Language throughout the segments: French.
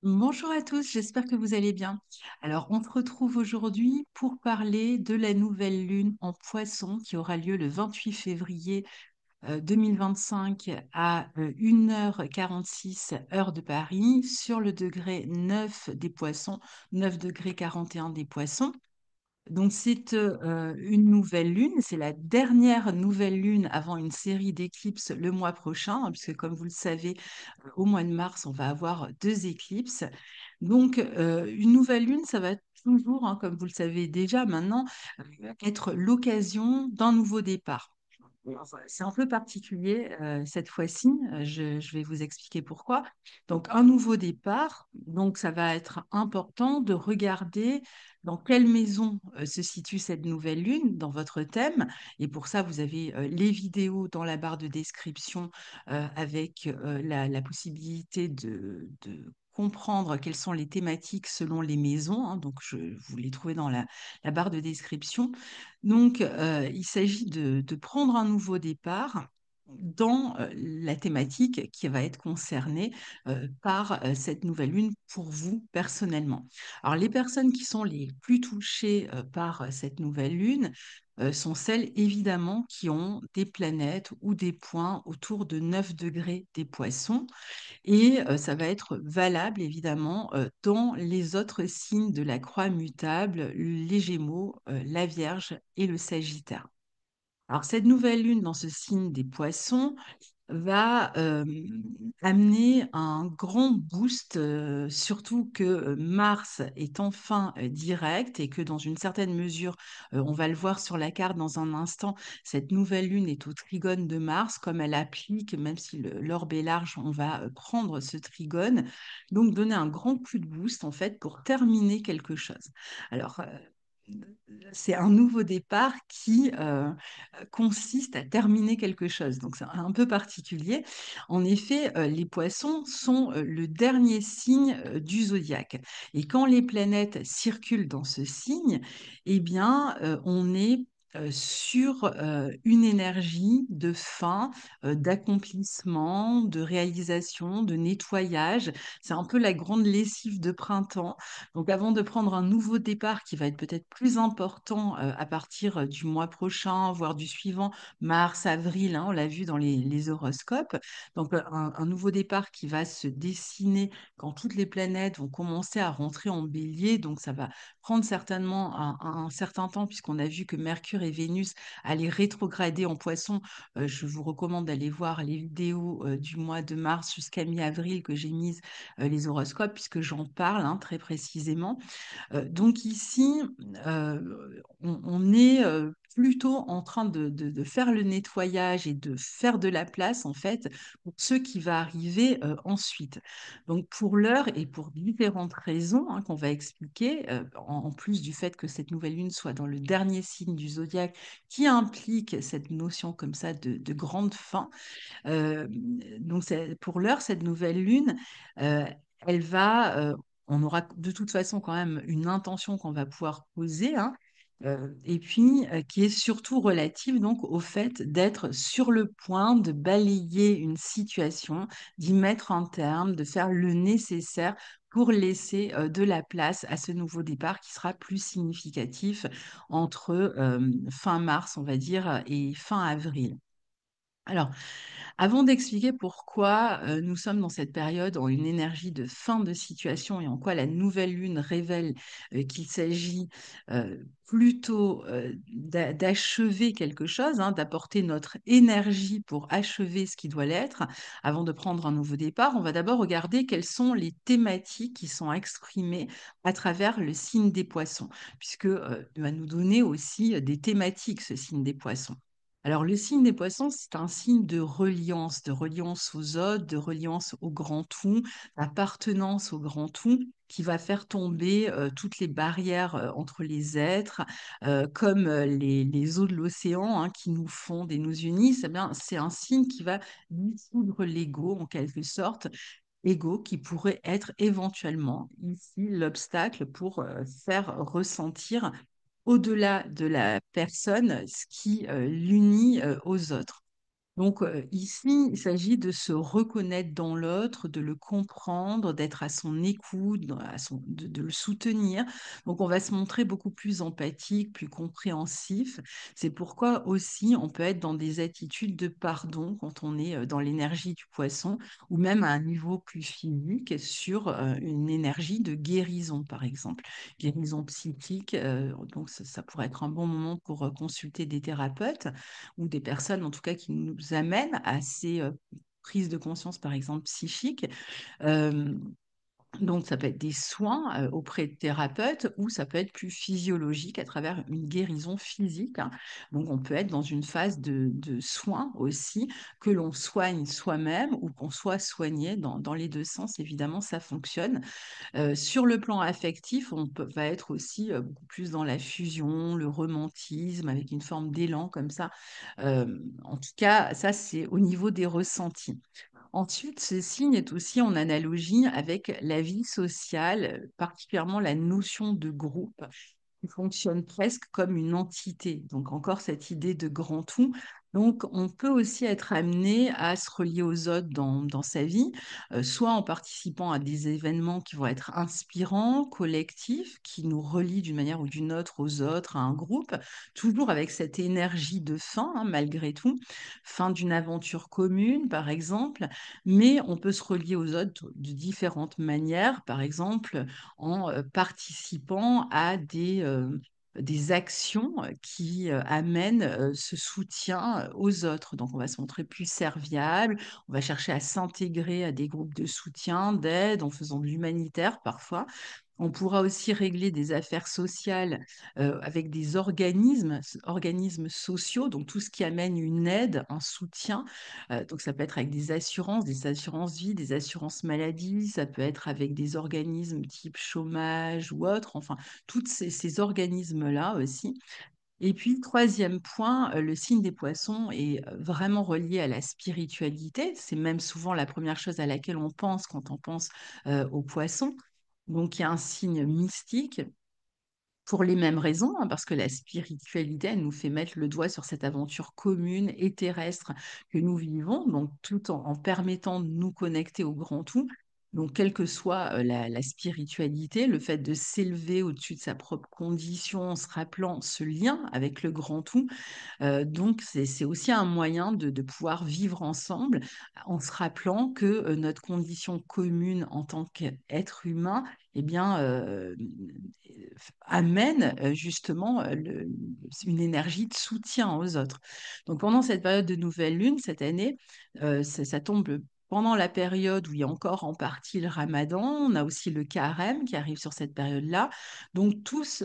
Bonjour à tous, j'espère que vous allez bien. Alors, on se retrouve aujourd'hui pour parler de la nouvelle lune en Poisson qui aura lieu le 28 février 2025 à 1h46 heure de Paris sur le degré 9 des Poissons, 9 degrés 41 des Poissons. Donc, c'est une nouvelle lune, c'est la dernière nouvelle lune avant une série d'éclipses le mois prochain, hein, puisque comme vous le savez, au mois de mars, on va avoir deux éclipses. Donc, une nouvelle lune, ça va toujours, hein, comme vous le savez déjà maintenant, être l'occasion d'un nouveau départ. Enfin, c'est un peu particulier cette fois-ci, je vais vous expliquer pourquoi. Donc, un nouveau départ, donc ça va être important de regarder dans quelle maison se situe cette nouvelle lune dans votre thème. Et pour ça, vous avez les vidéos dans la barre de description avec la possibilité de comprendre quelles sont les thématiques selon les maisons, hein. Donc, vous les trouvez dans la barre de description. Donc, il s'agit de prendre un nouveau départ dans la thématique qui va être concernée par cette nouvelle lune pour vous personnellement. Alors, les personnes qui sont les plus touchées par cette nouvelle lune sont celles évidemment qui ont des planètes ou des points autour de 9 degrés des Poissons. Et ça va être valable évidemment dans les autres signes de la croix mutable, les Gémeaux, la Vierge et le Sagittaire. Alors cette nouvelle lune dans ce signe des Poissons va amener un grand boost, surtout que Mars est enfin direct et que dans une certaine mesure, on va le voir sur la carte dans un instant, cette nouvelle lune est au trigone de Mars, comme elle applique, même si l'orbe est large, on va prendre ce trigone, donc donner un grand coup de boost en fait pour terminer quelque chose. Alors, c'est un nouveau départ qui consiste à terminer quelque chose. Donc c'est un peu particulier. En effet, les poissons sont le dernier signe du zodiaque. Et quand les planètes circulent dans ce signe, eh bien, on est sur une énergie de fin, d'accomplissement, de réalisation, de nettoyage. C'est un peu la grande lessive de printemps. Donc avant de prendre un nouveau départ qui va être peut-être plus important à partir du mois prochain, voire du suivant, mars, avril, hein, on l'a vu dans les horoscopes. Donc un nouveau départ qui va se dessiner quand toutes les planètes vont commencer à rentrer en bélier. Donc ça va prendre certainement un certain temps puisqu'on a vu que Mercure et Vénus allaient rétrograder en Poisson. Je vous recommande d'aller voir les vidéos du mois de mars jusqu'à mi-avril que j'ai mises les horoscopes puisque j'en parle hein, très précisément. Donc ici, on est plutôt en train de faire le nettoyage et de faire de la place, en fait, pour ce qui va arriver ensuite. Donc pour l'heure et pour différentes raisons hein, qu'on va expliquer, en plus du fait que cette nouvelle lune soit dans le dernier signe du zodiaque, qui implique cette notion comme ça de grande fin, euh, donc pour l'heure, cette nouvelle lune, euh, elle va, on aura de toute façon quand même une intention qu'on va pouvoir poser, hein, et puis qui est surtout relative donc au fait d'être sur le point de balayer une situation, d'y mettre un terme, de faire le nécessaire pour laisser de la place à ce nouveau départ qui sera plus significatif entre fin mars, on va dire, et fin avril. Alors, avant d'expliquer pourquoi nous sommes dans cette période en une énergie de fin de situation et en quoi la nouvelle lune révèle qu'il s'agit plutôt d'achever quelque chose, hein, d'apporter notre énergie pour achever ce qui doit l'être, avant de prendre un nouveau départ, on va d'abord regarder quelles sont les thématiques qui sont exprimées à travers le signe des poissons, puisque il va nous donner aussi des thématiques, ce signe des poissons. Alors, le signe des poissons, c'est un signe de reliance aux autres, de reliance au grand tout, d'appartenance au grand tout, qui va faire tomber toutes les barrières entre les êtres, comme les eaux de l'océan hein, qui nous fondent et nous unissent. Eh bien, c'est un signe qui va dissoudre l'ego, en quelque sorte, ego qui pourrait être éventuellement ici l'obstacle pour faire ressentir au-delà de la personne ce qui l'unit aux autres. Donc ici, il s'agit de se reconnaître dans l'autre, de le comprendre, d'être à son écoute, de le soutenir. Donc on va se montrer beaucoup plus empathique, plus compréhensif. C'est pourquoi aussi on peut être dans des attitudes de pardon quand on est dans l'énergie du poisson, ou même à un niveau plus physique sur une énergie de guérison, par exemple. Guérison psychique, donc ça pourrait être un bon moment pour consulter des thérapeutes ou des personnes en tout cas qui nous amènent à ces prises de conscience, par exemple psychiques. Euh, donc, ça peut être des soins auprès de thérapeutes ou ça peut être plus physiologique à travers une guérison physique, hein. Donc, on peut être dans une phase de soins aussi, que l'on soigne soi-même ou qu'on soit soigné dans les deux sens. Évidemment, ça fonctionne. Sur le plan affectif, va être aussi beaucoup plus dans la fusion, le romantisme, avec une forme d'élan comme ça. En tout cas, ça, c'est au niveau des ressentis. Ensuite, ce signe est aussi en analogie avec la vie sociale, particulièrement la notion de groupe, qui fonctionne presque comme une entité. Donc encore cette idée de grand tout. Donc on peut aussi être amené à se relier aux autres dans sa vie, soit en participant à des événements qui vont être inspirants, collectifs, qui nous relient d'une manière ou d'une autre aux autres, à un groupe, toujours avec cette énergie de fin, hein, malgré tout, fin d'une aventure commune, par exemple, mais on peut se relier aux autres de différentes manières, par exemple en participant à des actions qui amènent ce soutien aux autres. Donc, on va se montrer plus serviable, on va chercher à s'intégrer à des groupes de soutien, d'aide, en faisant de l'humanitaire parfois. On pourra aussi régler des affaires sociales avec des organismes sociaux, donc tout ce qui amène une aide, un soutien. Donc ça peut être avec des assurances vie, des assurances maladie, ça peut être avec des organismes type chômage ou autres, enfin, tous ces organismes-là aussi. Et puis, troisième point, le signe des poissons est vraiment relié à la spiritualité. C'est même souvent la première chose à laquelle on pense quand on pense aux poissons. Donc, il y a un signe mystique pour les mêmes raisons, hein, parce que la spiritualité, elle nous fait mettre le doigt sur cette aventure commune et terrestre que nous vivons, donc tout en permettant de nous connecter au grand tout. Donc, quelle que soit la spiritualité, le fait de s'élever au-dessus de sa propre condition, en se rappelant ce lien avec le grand tout, donc, c'est aussi un moyen de pouvoir vivre ensemble en se rappelant que notre condition commune en tant qu'être humain, eh bien, amène justement une énergie de soutien aux autres. Donc, pendant cette période de nouvelle lune, cette année, ça tombe pendant la période où il y a encore en partie le ramadan. On a aussi le carême qui arrive sur cette période-là. Donc, tous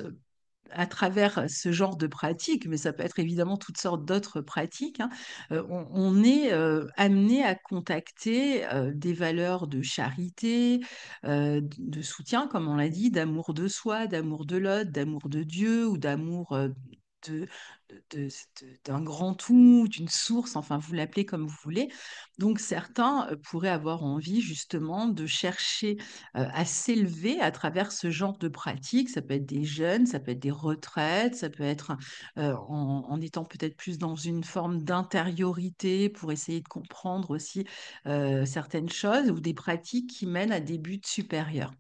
à travers ce genre de pratique, mais ça peut être évidemment toutes sortes d'autres pratiques, hein, on est amené à contacter des valeurs de charité, de soutien, comme on l'a dit, d'amour de soi, d'amour de l'autre, d'amour de Dieu ou d'amour de, d'un grand tout, d'une source, enfin vous l'appelez comme vous voulez. Donc certains pourraient avoir envie justement de chercher à s'élever à travers ce genre de pratique. Ça peut être des jeunes, ça peut être des retraites, ça peut être en étant peut-être plus dans une forme d'intériorité pour essayer de comprendre aussi certaines choses ou des pratiques qui mènent à des buts supérieurs.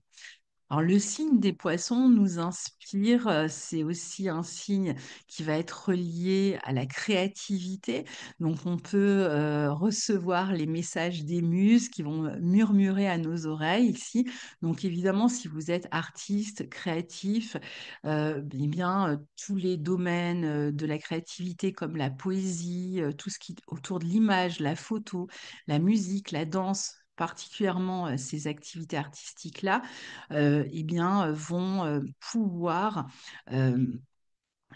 Alors, le signe des poissons nous inspire, c'est aussi un signe qui va être relié à la créativité. Donc, on peut recevoir les messages des muses qui vont murmurer à nos oreilles ici. Donc, évidemment, si vous êtes artiste, créatif, eh bien, tous les domaines de la créativité comme la poésie, tout ce qui est autour de l'image, la photo, la musique, la danse, particulièrement ces activités artistiques-là, eh bien, vont pouvoir euh,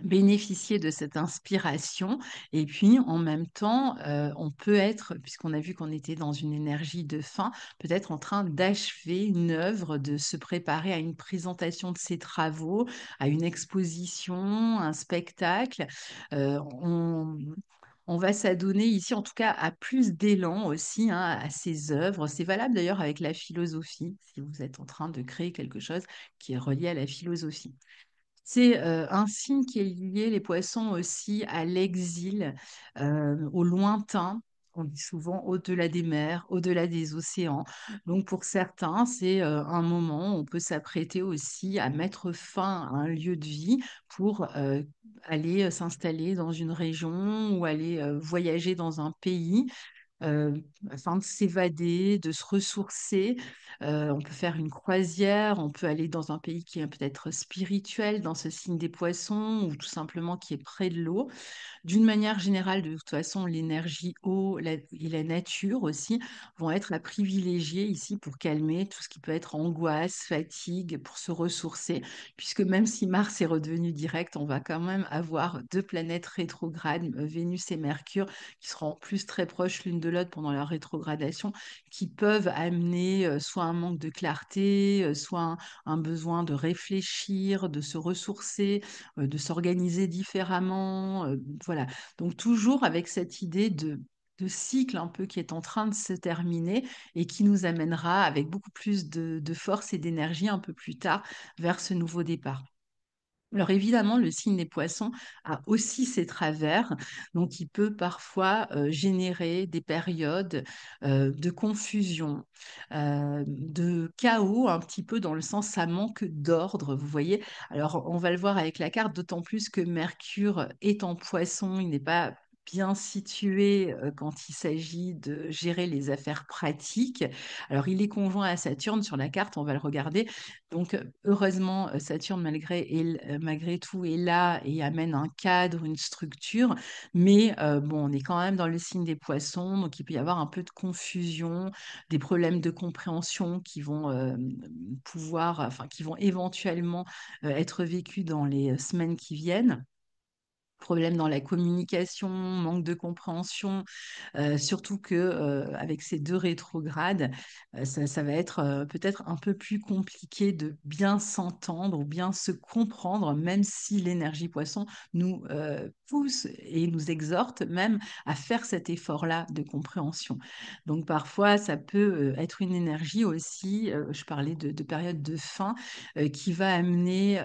bénéficier de cette inspiration. Et puis, en même temps, on peut être, puisqu'on a vu qu'on était dans une énergie de fin, peut-être en train d'achever une œuvre, de se préparer à une présentation de ses travaux, à une exposition, un spectacle. Euh, on, on va s'adonner ici, en tout cas, à plus d'élan aussi, hein, à ces œuvres. C'est valable d'ailleurs avec la philosophie, si vous êtes en train de créer quelque chose qui est relié à la philosophie. C'est un signe qui est lié, les poissons aussi, à l'exil, au lointain. On dit souvent au-delà des mers, au-delà des océans. Donc pour certains, c'est un moment où on peut s'apprêter aussi à mettre fin à un lieu de vie pour aller s'installer dans une région ou aller voyager dans un pays euh, afin de s'évader, de se ressourcer. On peut faire une croisière, on peut aller dans un pays qui est peut-être spirituel, dans ce signe des poissons, ou tout simplement qui est près de l'eau. D'une manière générale, de toute façon, l'énergie eau et la nature aussi vont être à privilégier ici pour calmer tout ce qui peut être angoisse, fatigue, pour se ressourcer, puisque même si Mars est redevenu direct, on va quand même avoir deux planètes rétrogrades, Vénus et Mercure, qui seront en plus très proches l'une de l'autre pendant leur rétrogradation, qui peuvent amener soit un manque de clarté, soit un besoin de réfléchir, de se ressourcer, de s'organiser différemment. Voilà. Donc toujours avec cette idée de cycle un peu qui est en train de se terminer et qui nous amènera avec beaucoup plus de force et d'énergie un peu plus tard vers ce nouveau départ. Alors évidemment, le signe des poissons a aussi ses travers, donc il peut parfois générer des périodes de confusion, de chaos, un petit peu dans le sens ça manque d'ordre, vous voyez. Alors on va le voir avec la carte, d'autant plus que Mercure est en poisson, il n'est pas bien situé quand il s'agit de gérer les affaires pratiques. Alors il est conjoint à Saturne sur la carte, on va le regarder. Donc, heureusement, Saturne, malgré tout, est là et amène un cadre, une structure. Mais bon, on est quand même dans le signe des poissons, donc il peut y avoir un peu de confusion, des problèmes de compréhension qui vont enfin, qui vont éventuellement être vécus dans les semaines qui viennent. Problème dans la communication, manque de compréhension, surtout que avec ces deux rétrogrades, ça va être peut-être un peu plus compliqué de bien s'entendre ou bien se comprendre, même si l'énergie poisson nous pousse et nous exhorte même à faire cet effort-là de compréhension. Donc parfois, ça peut être une énergie aussi, je parlais de période de fin, qui va amener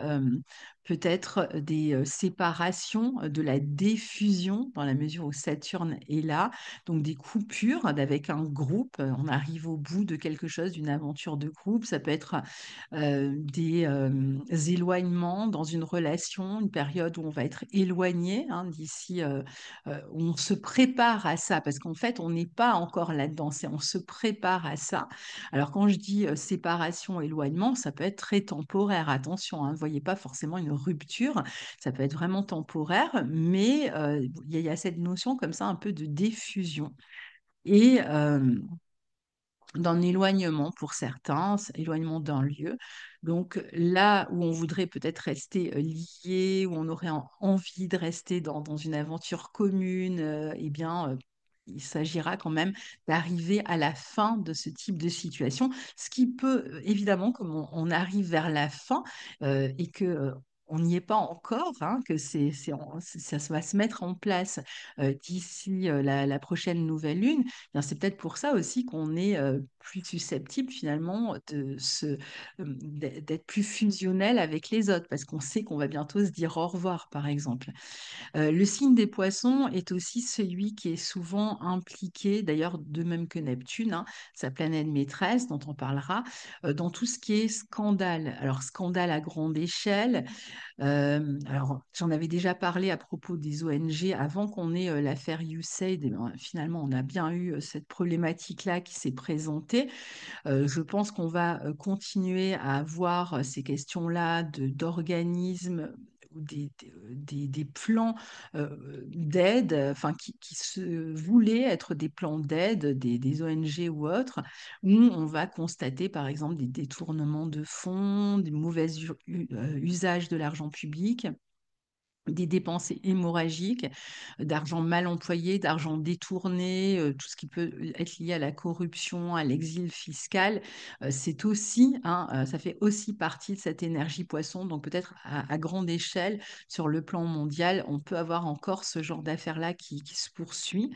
peut-être des séparations, de la diffusion dans la mesure où Saturne est là, donc des coupures avec un groupe. On arrive au bout de quelque chose, d'une aventure de groupe. Ça peut être des éloignements dans une relation, une période où on va être éloigné hein, d'ici, où on se prépare à ça, parce qu'en fait, on n'est pas encore là-dedans, on se prépare à ça. Alors quand je dis séparation, éloignement, ça peut être très temporaire, attention, hein, ne voyez pas forcément une rupture, ça peut être vraiment temporaire, mais il y a cette notion comme ça un peu de diffusion. Et d'un éloignement pour certains, éloignement d'un lieu. Donc là où on voudrait peut-être rester lié, où on aurait envie de rester dans une aventure commune, eh bien, il s'agira quand même d'arriver à la fin de ce type de situation, ce qui peut, évidemment, comme on arrive vers la fin et que on n'y est pas encore, hein, que ça va se mettre en place d'ici la prochaine nouvelle lune, bien, c'est peut-être pour ça aussi qu'on est plus susceptible finalement d'être plus fusionnel avec les autres, parce qu'on sait qu'on va bientôt se dire au revoir, par exemple. Le signe des poissons est aussi celui qui est souvent impliqué, d'ailleurs de même que Neptune, hein, sa planète maîtresse, dont on parlera, dans tout ce qui est scandale. Alors, scandale à grande échelle, alors, j'en avais déjà parlé à propos des ONG avant qu'on ait l'affaire USAID. Eh ben, finalement, on a bien eu cette problématique-là qui s'est présentée. Je pense qu'on va continuer à avoir ces questions-là d'organismes ou des plans d'aide, enfin, qui se voulaient être des plans d'aide des ONG ou autres, où on va constater par exemple des détournements de fonds, des mauvais usages de l'argent public, des dépenses hémorragiques, d'argent mal employé, d'argent détourné, tout ce qui peut être lié à la corruption, à l'exil fiscal, c'est aussi, hein, ça fait aussi partie de cette énergie poisson. Donc peut-être à grande échelle, sur le plan mondial, on peut avoir encore ce genre d'affaires-là qui se poursuit.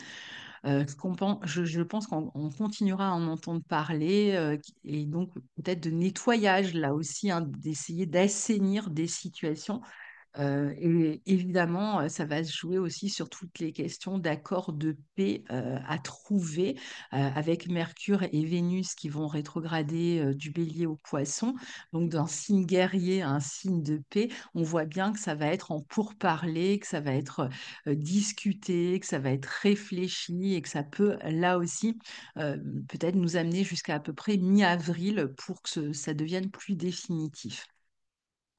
Je pense qu'on continuera à en entendre parler et donc peut-être de nettoyage là aussi, hein, d'essayer d'assainir des situations Et évidemment, ça va se jouer aussi sur toutes les questions d'accords de paix à trouver avec Mercure et Vénus qui vont rétrograder du Bélier au Poisson. Donc, d'un signe guerrier à un signe de paix, on voit bien que ça va être en pourparlers, que ça va être discuté, que ça va être réfléchi et que ça peut, là aussi, euh, peut-être nous amener jusqu'à à peu près mi-avril pour que ça devienne plus définitif.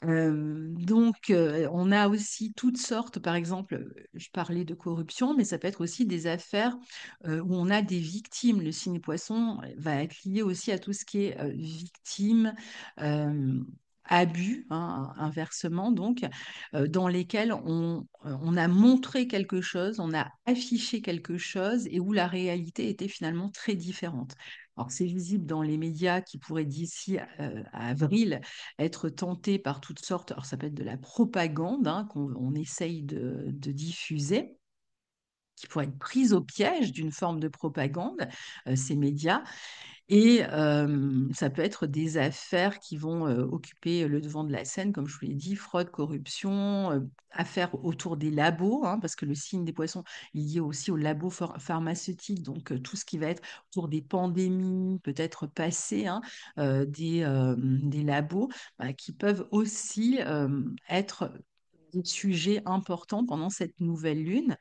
On a aussi toutes sortes, par exemple, je parlais de corruption, mais ça peut être aussi des affaires où on a des victimes. Le signe poisson va être lié aussi à tout ce qui est victime, euh, abus, hein, inversement, donc, dans lesquels on a montré quelque chose, on a affiché quelque chose et où la réalité était finalement très différente. Alors, c'est visible dans les médias qui pourraient d'ici à avril être tenté par toutes sortes, alors ça peut être de la propagande hein, qu'on essaye de diffuser, qui pourrait être prise au piège d'une forme de propagande, ces médias. Et ça peut être des affaires qui vont occuper le devant de la scène, comme je vous l'ai dit, fraude, corruption, affaires autour des labos, hein, parce que le signe des poissons est lié aussi aux labos pharmaceutiques, donc tout ce qui va être autour des pandémies, peut-être passées, hein, des labos, bah, qui peuvent aussi être des sujets importants pendant cette nouvelle lune.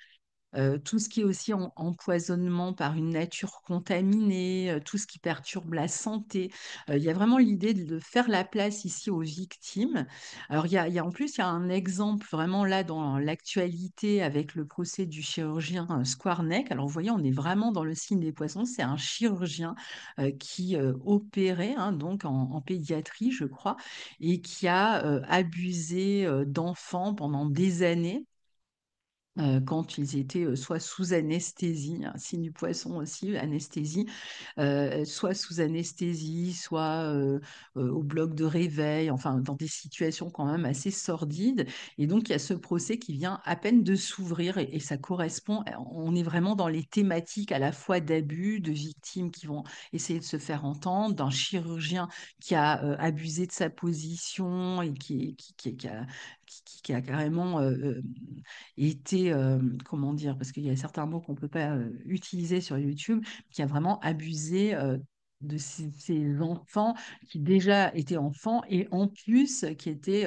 Tout ce qui est aussi empoisonnement par une nature contaminée, tout ce qui perturbe la santé. Il y a vraiment l'idée de faire la place ici aux victimes. Alors, en plus, il y a un exemple vraiment là dans l'actualité avec le procès du chirurgien Squarneck. Alors, vous voyez, on est vraiment dans le signe des poissons. C'est un chirurgien qui opérait hein, donc en pédiatrie, je crois, et qui a abusé d'enfants pendant des années quand ils étaient soit sous anesthésie, un signe du poisson aussi, anesthésie, soit sous anesthésie, soit au bloc de réveil, enfin dans des situations quand même assez sordides. Et donc il y a ce procès qui vient à peine de s'ouvrir et ça correspond, on est vraiment dans les thématiques à la fois d'abus, de victimes qui vont essayer de se faire entendre, d'un chirurgien qui a abusé de sa position et qui a carrément été, comment dire, parce qu'il y a certains mots qu'on ne peut pas utiliser sur YouTube, qui a vraiment abusé de ces enfants qui déjà étaient enfants et en plus qui étaient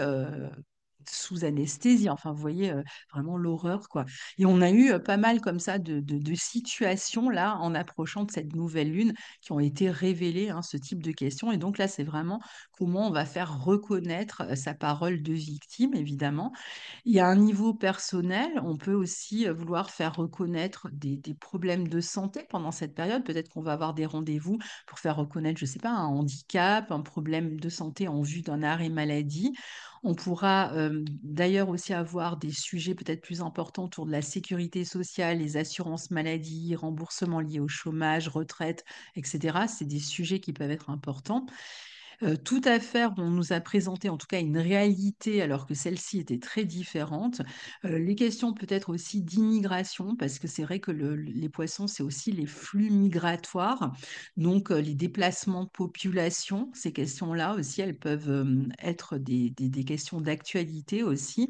sous anesthésie. Enfin, vous voyez vraiment l'horreur, quoi. Et on a eu pas mal comme ça de situations là en approchant de cette nouvelle lune qui ont été révélées, hein, ce type de questions. Et donc là, c'est vraiment comment on va faire reconnaître sa parole de victime, évidemment. Il y a un niveau personnel, on peut aussi vouloir faire reconnaître des problèmes de santé pendant cette période. Peut-être qu'on va avoir des rendez-vous pour faire reconnaître, je ne sais pas, un handicap, un problème de santé en vue d'un arrêt maladie. On pourra d'ailleurs aussi avoir des sujets peut-être plus importants autour de la sécurité sociale, les assurances maladie, remboursements liés au chômage, retraite, etc. C'est des sujets qui peuvent être importants. Toute affaire dont on nous a présenté en tout cas une réalité alors que celle-ci était très différente. Les questions peut-être aussi d'immigration, parce que c'est vrai que les poissons, c'est aussi les flux migratoires, donc les déplacements de population, ces questions-là aussi, elles peuvent être des questions d'actualité aussi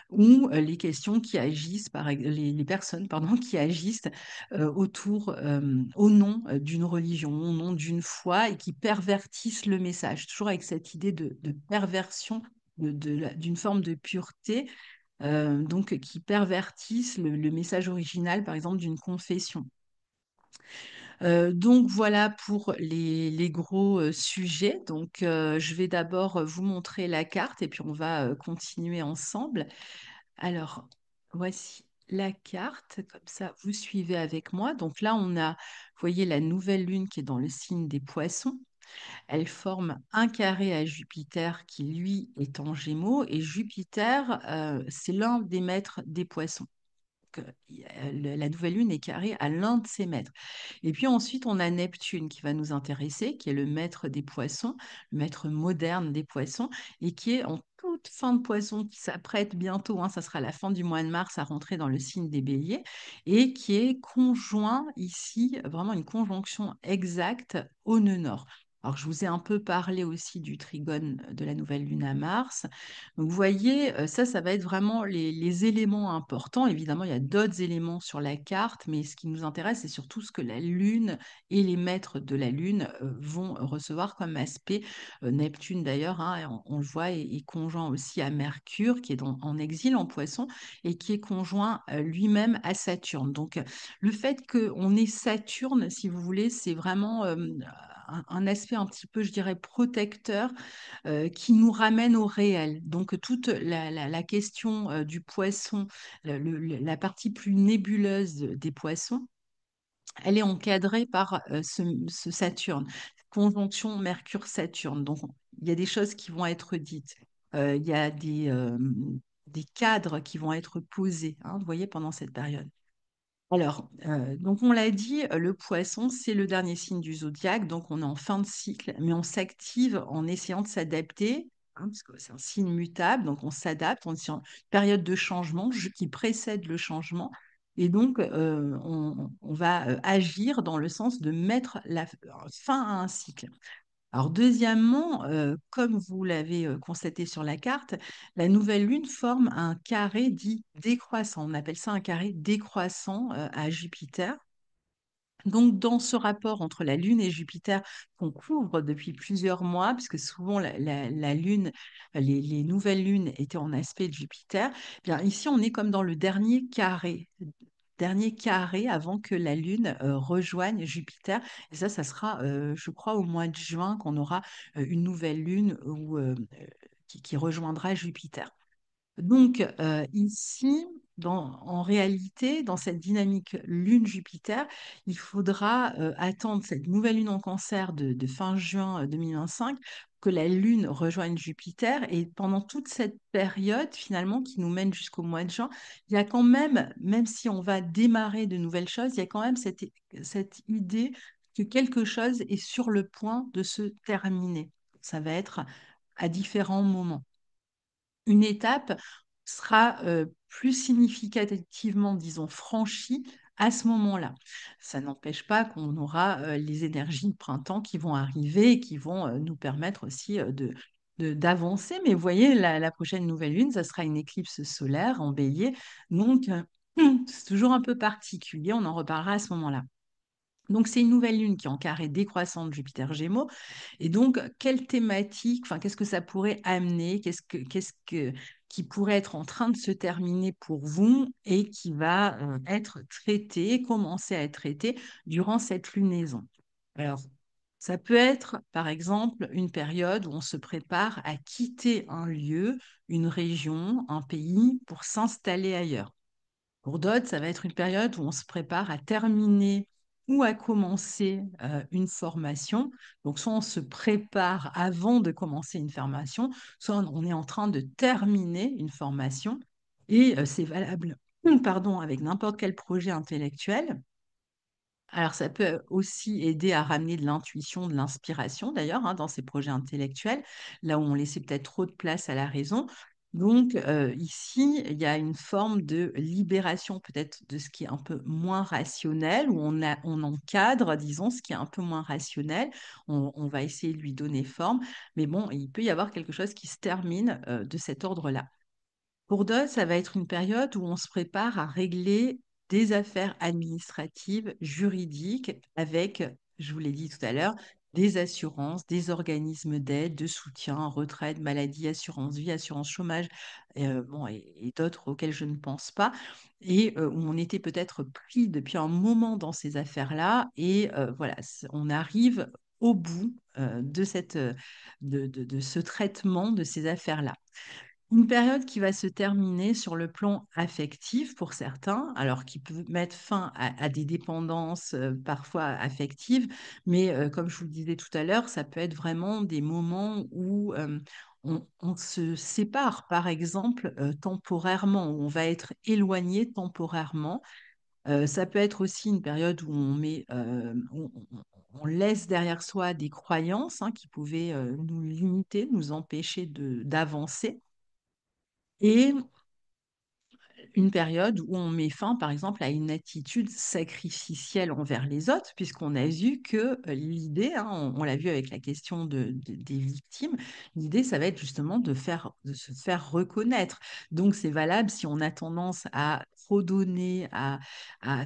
ou les questions qui agissent, les personnes pardon, qui agissent au nom d'une religion, au nom d'une foi et qui pervertissent le message, toujours avec cette idée de perversion d'une forme de pureté, donc qui pervertissent le message original, par exemple, d'une confession. Donc voilà pour les gros sujets. Donc je vais d'abord vous montrer la carte et puis on va continuer ensemble. Alors, voici la carte, comme ça vous suivez avec moi. Donc là, on a, vous voyez, la nouvelle lune qui est dans le signe des poissons. Elle forme un carré à Jupiter qui, lui, est en Gémeaux. Et Jupiter, c'est l'un des maîtres des poissons. La nouvelle lune est carrée à l'un de ses maîtres. Et puis ensuite, on a Neptune qui va nous intéresser, qui est le maître des poissons, le maître moderne des poissons, et qui est en toute fin de poisson, qui s'apprête bientôt, hein, ça sera la fin du mois de mars, à rentrer dans le signe des béliers, et qui est conjoint ici, vraiment une conjonction exacte au nœud nord. Alors, je vous ai un peu parlé aussi du trigone de la nouvelle lune à Mars. Donc, vous voyez, ça va être vraiment les éléments importants. Évidemment, il y a d'autres éléments sur la carte, mais ce qui nous intéresse, c'est surtout ce que la Lune et les maîtres de la Lune vont recevoir comme aspect. Neptune, d'ailleurs, hein, on le voit, est conjoint aussi à Mercure, qui est en exil en Poisson, et qui est conjoint lui-même à Saturne. Donc, le fait qu'on ait Saturne, si vous voulez, c'est vraiment un aspect un petit peu, je dirais, protecteur qui nous ramène au réel. Donc, toute la question du poisson, la partie plus nébuleuse des poissons, elle est encadrée par ce Saturne, conjonction Mercure-Saturne. Donc, il y a des choses qui vont être dites. Il y a des cadres qui vont être posés, hein, vous voyez, pendant cette période. Alors, donc on l'a dit, le poisson, c'est le dernier signe du zodiaque, donc on est en fin de cycle, mais on s'active en essayant de s'adapter, hein, parce que c'est un signe mutable, donc on s'adapte, on est sur une période de changement qui précède le changement, et donc on va agir dans le sens de mettre la fin à un cycle. Alors, deuxièmement, comme vous l'avez constaté sur la carte, la nouvelle lune forme un carré dit décroissant. On appelle ça un carré décroissant à Jupiter. Donc, dans ce rapport entre la Lune et Jupiter qu'on couvre depuis plusieurs mois, puisque souvent la Lune, les nouvelles lunes étaient en aspect de Jupiter, eh bien ici on est comme dans le dernier carré avant que la Lune rejoigne Jupiter. Et ça sera, je crois, au mois de juin qu'on aura une nouvelle Lune qui rejoindra Jupiter. Donc, ici, en réalité, dans cette dynamique Lune-Jupiter, il faudra attendre cette nouvelle Lune en Cancer de fin juin 2025, que la Lune rejoigne Jupiter. Et pendant toute cette période, finalement, qui nous mène jusqu'au mois de juin, il y a quand même si on va démarrer de nouvelles choses, il y a quand même cette idée que quelque chose est sur le point de se terminer. Ça va être à différents moments. Une étape sera plus significativement, disons, franchie à ce moment-là. Ça n'empêche pas qu'on aura les énergies de printemps qui vont arriver et qui vont nous permettre aussi d'avancer. Mais vous voyez, la prochaine nouvelle lune, ça sera une éclipse solaire en bélier. Donc, c'est toujours un peu particulier. On en reparlera à ce moment-là. Donc, c'est une nouvelle lune qui est en carré décroissant de Jupiter Gémeaux. Et donc, quelle thématique, enfin, qu'est-ce que ça pourrait amener? Qui pourrait être en train de se terminer pour vous et qui va être traité, commencer à être traité durant cette lunaison? Alors, ça peut être, par exemple, une période où on se prépare à quitter un lieu, une région, un pays pour s'installer ailleurs. Pour d'autres, ça va être une période où on se prépare à terminer ou à commencer une formation. Donc, soit on se prépare avant de commencer une formation, soit on est en train de terminer une formation. Et c'est valable, pardon, avec n'importe quel projet intellectuel. Alors, ça peut aussi aider à ramener de l'intuition, de l'inspiration d'ailleurs, hein, dans ces projets intellectuels, là où on laissait peut-être trop de place à la raison. Donc, ici, il y a une forme de libération peut-être de ce qui est un peu moins rationnel, où on encadre, disons, ce qui est un peu moins rationnel. On va essayer de lui donner forme. Mais bon, il peut y avoir quelque chose qui se termine de cet ordre-là. Pour d'autres, ça va être une période où on se prépare à régler des affaires administratives, juridiques, avec, je vous l'ai dit tout à l'heure, des assurances, des organismes d'aide, de soutien, retraite, maladie, assurance vie, assurance chômage, bon, et d'autres auxquels je ne pense pas, et où on était peut-être pris depuis un moment dans ces affaires-là, et voilà, on arrive au bout de ce traitement de ces affaires-là. Une période qui va se terminer sur le plan affectif pour certains, alors qui peut mettre fin à des dépendances parfois affectives, mais comme je vous le disais tout à l'heure, ça peut être vraiment des moments où on se sépare, par exemple, temporairement, où on va être éloigné temporairement. Ça peut être aussi une période où on laisse derrière soi des croyances hein, qui pouvaient nous limiter, nous empêcher d'avancer. Et une période où on met fin, par exemple, à une attitude sacrificielle envers les autres, puisqu'on a vu que l'idée, hein, on l'a vu avec la question des victimes, l'idée, ça va être justement de se faire reconnaître. Donc, c'est valable si on a tendance à trop donner, à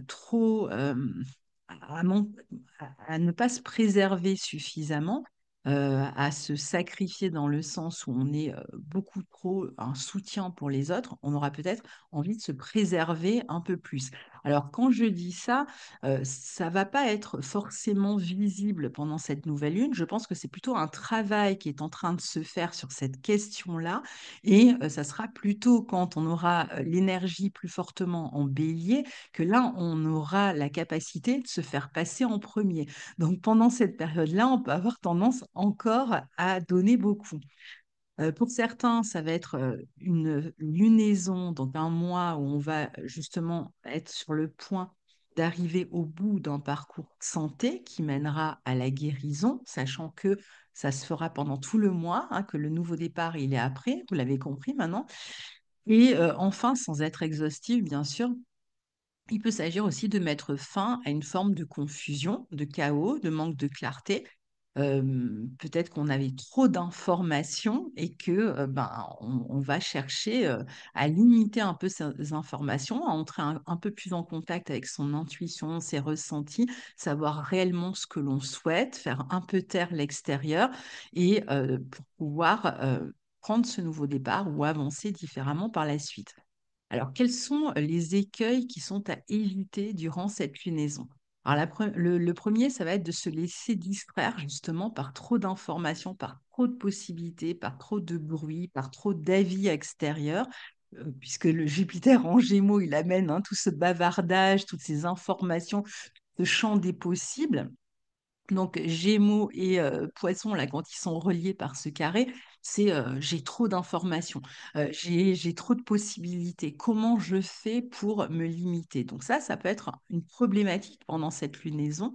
trop, à, man- à ne pas se préserver suffisamment, à se sacrifier dans le sens où on est beaucoup trop un soutien pour les autres, on aura peut-être envie de se préserver un peu plus. Alors, quand je dis ça, ça va pas être forcément visible pendant cette nouvelle lune. Je pense que c'est plutôt un travail qui est en train de se faire sur cette question-là. Et ça sera plutôt quand on aura l'énergie plus fortement en bélier que là, on aura la capacité de se faire passer en premier. Donc, pendant cette période-là, on peut avoir tendance encore à donner beaucoup. Pour certains, ça va être une lunaison, donc un mois où on va justement être sur le point d'arriver au bout d'un parcours santé qui mènera à la guérison, sachant que ça se fera pendant tout le mois, hein, que le nouveau départ, il est après, vous l'avez compris maintenant. Et enfin, sans être exhaustif, bien sûr, il peut s'agir aussi de mettre fin à une forme de confusion, de chaos, de manque de clarté. Peut-être qu'on avait trop d'informations et que on va chercher à limiter un peu ces informations, à entrer un peu plus en contact avec son intuition, ses ressentis, savoir réellement ce que l'on souhaite, faire un peu taire l'extérieur et pour pouvoir prendre ce nouveau départ ou avancer différemment par la suite. Alors, quels sont les écueils qui sont à éviter durant cette lunaison? Alors, le premier, ça va être de se laisser distraire justement par trop d'informations, par trop de possibilités, par trop de bruit, par trop d'avis extérieurs, puisque le Jupiter en Gémeaux, il amène tout ce bavardage, toutes ces informations, ce champ des possibles. Donc, Gémeaux et Poissons, là, quand ils sont reliés par ce carré, c'est j'ai trop d'informations, j'ai trop de possibilités. Comment je fais pour me limiter? Donc ça peut être une problématique pendant cette lunaison.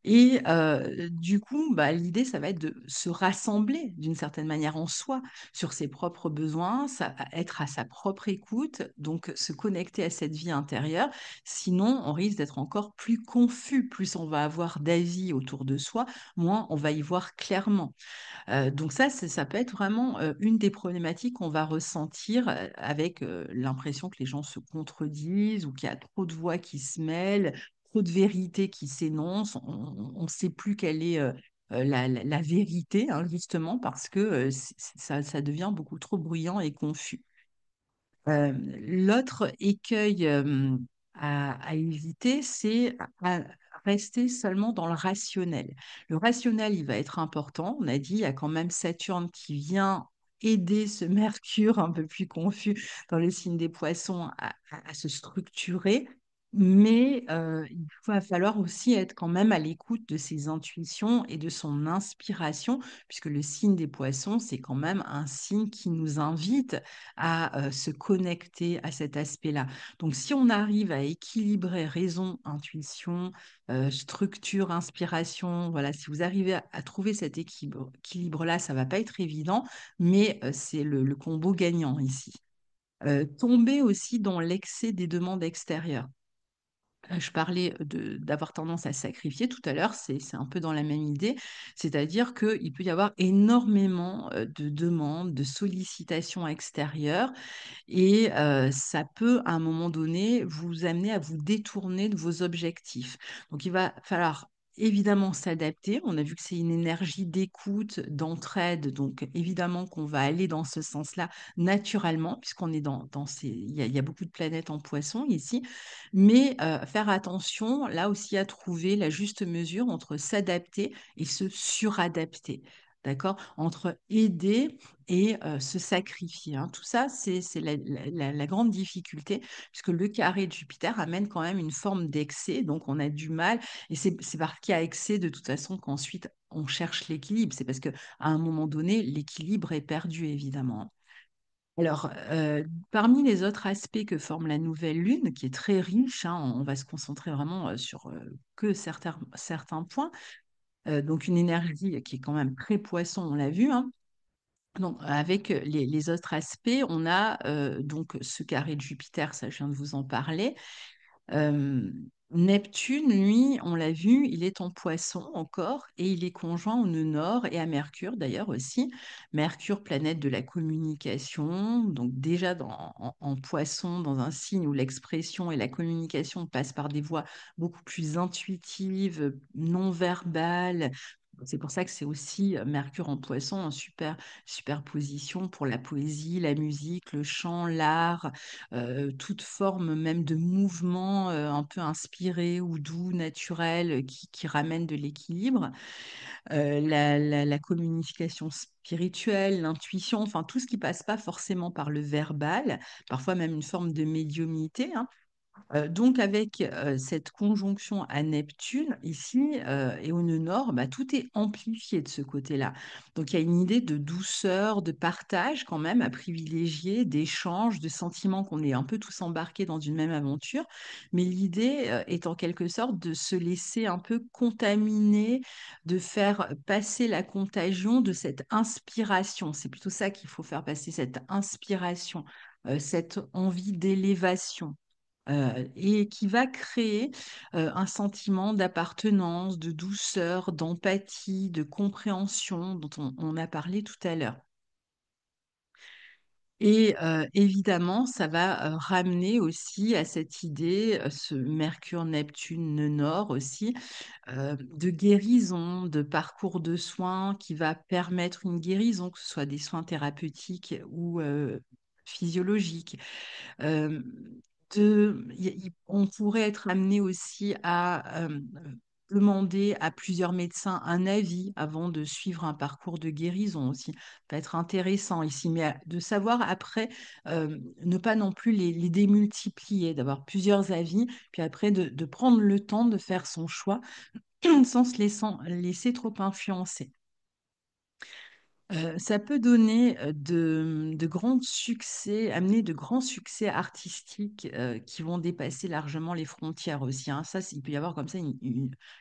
Et du coup, l'idée, ça va être de se rassembler d'une certaine manière en soi sur ses propres besoins, être à sa propre écoute, donc se connecter à cette vie intérieure. Sinon, on risque d'être encore plus confus. Plus on va avoir d'avis autour de soi, moins on va y voir clairement. Donc ça, ça peut être vraiment une des problématiques qu'on va ressentir avec l'impression que les gens se contredisent ou qu'il y a trop de voix qui se mêlent, trop de vérités qui s'énoncent. On ne sait plus quelle est la vérité, hein, justement, parce que ça devient beaucoup trop bruyant et confus. L'autre écueil à éviter, c'est à rester seulement dans le rationnel. Le rationnel, il va être important. On a dit, il y a quand même Saturne qui vient aider ce Mercure un peu plus confus dans le signe des Poissons à se structurer. Mais il va falloir aussi être quand même à l'écoute de ses intuitions et de son inspiration, puisque le signe des Poissons, c'est quand même un signe qui nous invite à se connecter à cet aspect-là. Donc, si on arrive à équilibrer raison, intuition, structure, inspiration, voilà, si vous arrivez à trouver cet équilibre-là, ça va pas être évident, mais c'est le combo gagnant ici. Tomber aussi dans l'excès des demandes extérieures. Je parlais d'avoir tendance à sacrifier tout à l'heure, c'est un peu dans la même idée, c'est-à-dire qu'il peut y avoir énormément de demandes, de sollicitations extérieures et ça peut, à un moment donné, vous amener à vous détourner de vos objectifs. Donc, il va falloir évidemment s'adapter. On a vu que c'est une énergie d'écoute, d'entraide. Donc, évidemment qu'on va aller dans ce sens-là naturellement, puisqu'on est dans ces... il y a beaucoup de planètes en poisson ici. Mais faire attention, là aussi, à trouver la juste mesure entre s'adapter et se suradapter. D'accord? Entre aider et se sacrifier, hein. Tout ça, c'est la grande difficulté, puisque le carré de Jupiter amène quand même une forme d'excès, donc on a du mal, et c'est parce qu'il y a excès de toute façon qu'ensuite on cherche l'équilibre. C'est parce qu'à un moment donné, l'équilibre est perdu, évidemment. Alors, parmi les autres aspects que forme la nouvelle lune, qui est très riche, hein, on va se concentrer vraiment sur que certains points, donc une énergie qui est quand même très poisson, on l'a vu, hein, Donc, avec les autres aspects, on a donc ce carré de Jupiter, ça je viens de vous en parler. Euh, Neptune, lui, on l'a vu, il est en Poisson encore et il est conjoint au nœud nord et à Mercure d'ailleurs aussi. Mercure, planète de la communication, donc déjà en Poisson, dans un signe où l'expression et la communication passent par des voies beaucoup plus intuitives, non verbales. C'est pour ça que c'est aussi Mercure en Poisson en superposition pour la poésie, la musique, le chant, l'art, toute forme même de mouvement un peu inspiré ou doux, naturel, qui ramène de l'équilibre. La communication spirituelle, l'intuition, enfin tout ce qui passe pas forcément par le verbal, parfois même une forme de médiumnité, hein. Donc, avec cette conjonction à Neptune, ici, et au nœud nord, bah, tout est amplifié de ce côté-là. Donc, il y a une idée de douceur, de partage quand même à privilégier, d'échange, de sentiments qu'on est un peu tous embarqués dans une même aventure. Mais l'idée est en quelque sorte de se laisser un peu contaminer, de faire passer la contagion de cette inspiration. C'est plutôt ça qu'il faut faire passer, cette inspiration, cette envie d'élévation et qui va créer un sentiment d'appartenance, de douceur, d'empathie, de compréhension dont on a parlé tout à l'heure. Et évidemment, ça va ramener aussi à cette idée, ce Mercure-Neptune nœud nord aussi, de guérison, de parcours de soins qui va permettre une guérison, que ce soit des soins thérapeutiques ou physiologiques. Euh, on pourrait être amené aussi à demander à plusieurs médecins un avis avant de suivre un parcours de guérison aussi. Ça peut être intéressant ici, mais de savoir après ne pas non plus les démultiplier, d'avoir plusieurs avis, puis après de prendre le temps de faire son choix sans se laisser trop influencer. Ça peut donner de grands succès, amener de grands succès artistiques qui vont dépasser largement les frontières aussi, hein. Ça, il peut y avoir comme ça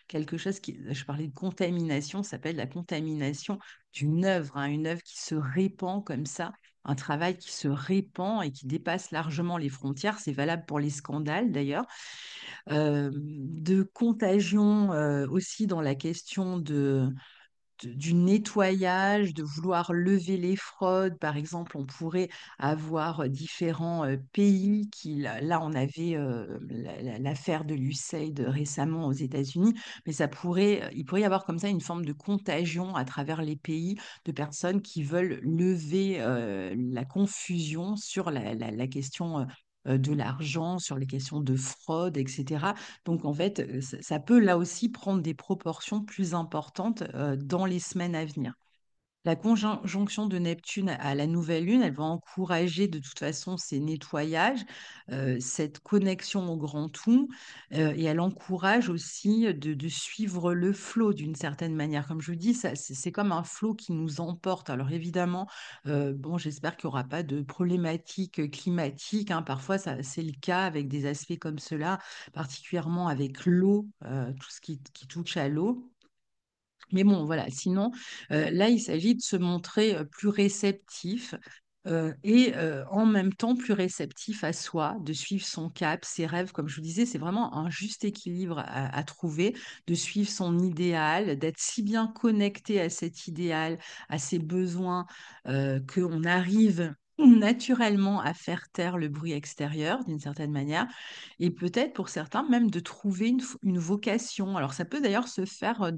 quelque chose qui, je parlais de contamination, ça s'appelle la contamination d'une œuvre, hein, une œuvre qui se répand comme ça, un travail qui se répand et qui dépasse largement les frontières. C'est valable pour les scandales d'ailleurs. De contagion aussi dans la question du nettoyage, de vouloir lever les fraudes. Par exemple, on pourrait avoir différents pays qui, là, on avait l'affaire de l'USAID récemment aux États-Unis, mais il pourrait y avoir comme ça une forme de contagion à travers les pays de personnes qui veulent lever la confusion sur la question de l'argent, sur les questions de fraude, etc. Donc, en fait, ça peut là aussi prendre des proportions plus importantes dans les semaines à venir. La conjonction de Neptune à la nouvelle lune, elle va encourager de toute façon ces nettoyages, cette connexion au grand tout, et elle encourage aussi de suivre le flot d'une certaine manière. Comme je vous dis, c'est comme un flot qui nous emporte. Alors évidemment, bon, j'espère qu'il n'y aura pas de problématiques climatiques, hein. Parfois, c'est le cas avec des aspects comme cela, particulièrement avec l'eau, tout ce qui touche à l'eau. Mais bon, voilà, sinon, là, il s'agit de se montrer plus réceptif et en même temps plus réceptif à soi, de suivre son cap, ses rêves. Comme je vous disais, c'est vraiment un juste équilibre à trouver, de suivre son idéal, d'être si bien connecté à cet idéal, à ses besoins, qu'on arrive naturellement à faire taire le bruit extérieur d'une certaine manière et peut-être pour certains même de trouver une vocation. Alors ça peut d'ailleurs se faire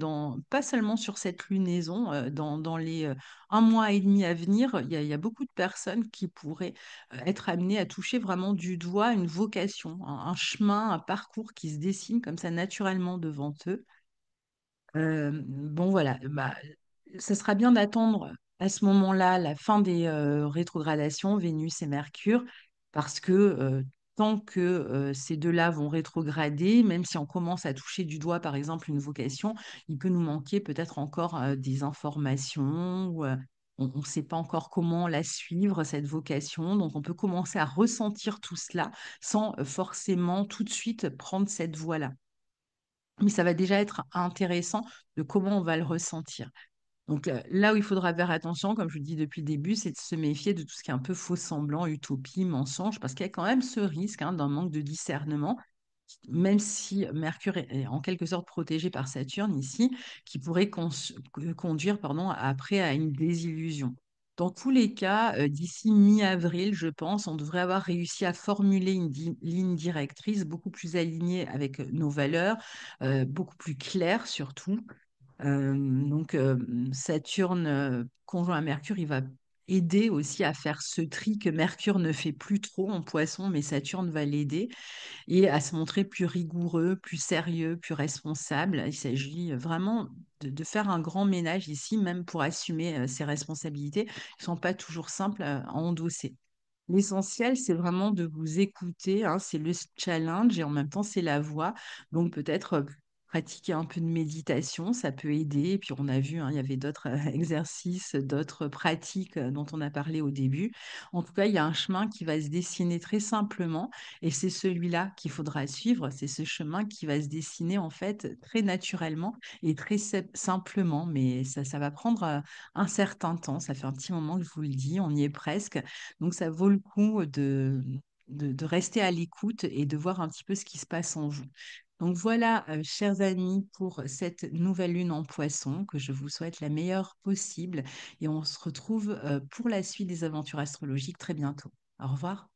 pas seulement sur cette lunaison, dans les 1 mois et demi à venir, il y a beaucoup de personnes qui pourraient être amenées à toucher vraiment du doigt une vocation, un chemin, un parcours qui se dessine comme ça naturellement devant eux. Bon, voilà, bah, ça sera bien d'attendre à ce moment-là la fin des rétrogradations, Vénus et Mercure, parce que tant que ces deux-là vont rétrograder, même si on commence à toucher du doigt, par exemple, une vocation, il peut nous manquer peut-être encore des informations, ou on ne sait pas encore comment la suivre, cette vocation. Donc, on peut commencer à ressentir tout cela sans forcément tout de suite prendre cette voie-là. Mais ça va déjà être intéressant de comment on va le ressentir. Donc là où il faudra faire attention, comme je vous dis depuis le début, c'est de se méfier de tout ce qui est un peu faux semblant, utopie, mensonge, parce qu'il y a quand même ce risque d'un manque de discernement, même si Mercure est en quelque sorte protégé par Saturne ici, qui pourrait conduire après à une désillusion. Dans tous les cas, d'ici mi-avril, je pense, on devrait avoir réussi à formuler une ligne directrice beaucoup plus alignée avec nos valeurs, beaucoup plus claire surtout. Saturne conjoint à Mercure, il va aider aussi à faire ce tri que Mercure ne fait plus trop en Poisson, mais Saturne va l'aider et à se montrer plus rigoureux, plus sérieux, plus responsable. Il s'agit vraiment de faire un grand ménage ici, même pour assumer ses responsabilités, qui ne sont pas toujours simples à endosser. L'essentiel, c'est vraiment de vous écouter, hein, c'est le challenge et en même temps, c'est la voix. Donc peut-être pratiquer un peu de méditation, ça peut aider. Et puis on a vu, hein, il y avait d'autres exercices, d'autres pratiques dont on a parlé au début. En tout cas, il y a un chemin qui va se dessiner très simplement et c'est celui-là qu'il faudra suivre. C'est ce chemin qui va se dessiner en fait très naturellement et très simplement. Mais ça va prendre un certain temps. Ça fait un petit moment que je vous le dis, on y est presque. Donc, ça vaut le coup de rester à l'écoute et de voir un petit peu ce qui se passe en vous. Donc voilà, chers amis, pour cette nouvelle lune en poisson, que je vous souhaite la meilleure possible. Et on se retrouve pour la suite des aventures astrologiques très bientôt. Au revoir.